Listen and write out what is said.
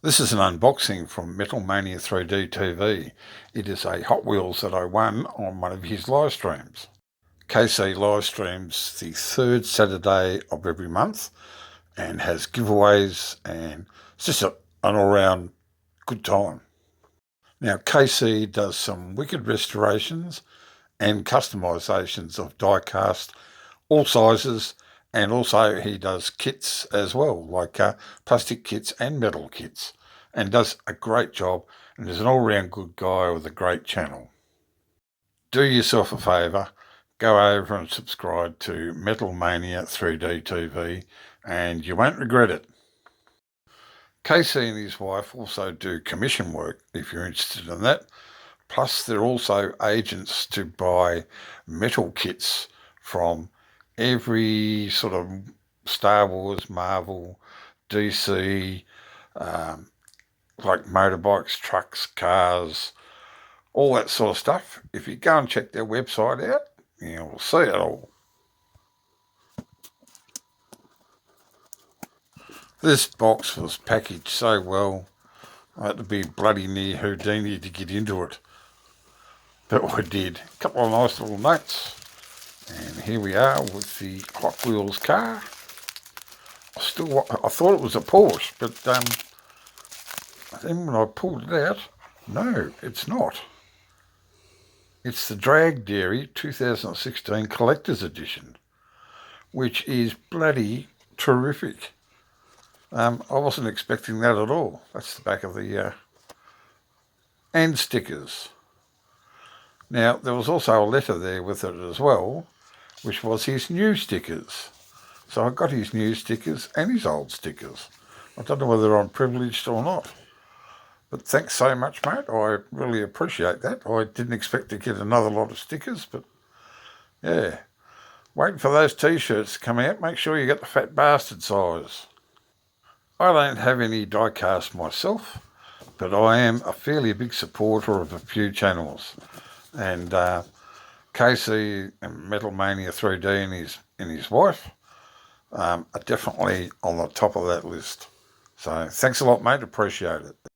This is an unboxing from Metal Mania 3D TV. It is a Hot Wheels that I won on one of his live streams. KC live streams the third Saturday of every month and has giveaways, and it's just an all-round good time. Now, KC does some wicked restorations and customisations of die-cast, all sizes, and also he does kits as well, like plastic kits and metal kits, and does a great job, and is an all-round good guy with a great channel. Do yourself a favour, go over and subscribe to Metal Mania 3D TV, and you won't regret it. Casey and his wife also do commission work if you're interested in that. Plus, they're also agents to buy metal kits from every sort of Star Wars, Marvel, DC, like motorbikes, trucks, cars, all that sort of stuff. If you go and check their website out, you'll see it all. This box was packaged so well, I had to be bloody near Houdini to get into it. But I did. A couple of nice little notes. And here we are with the Hot Wheels car. I thought it was a Porsche, but then when I pulled it out, no, it's not. It's the Drag Dairy 2016 Collector's Edition, which is bloody terrific. I wasn't expecting that at all. That's the back of the and stickers. Now, there was also a letter there with it as well, which was his new stickers. So I got his new stickers and his old stickers. I don't know whether I'm privileged or not. But thanks so much, mate. I really appreciate that. I didn't expect to get another lot of stickers, but yeah. Waiting for those T-shirts to come out. Make sure you get the fat bastard size. I don't have any die-cast myself, but I am a fairly big supporter of a few channels. And KC and Metal Mania 3D and his wife are definitely on the top of that list. So thanks a lot, mate. Appreciate it.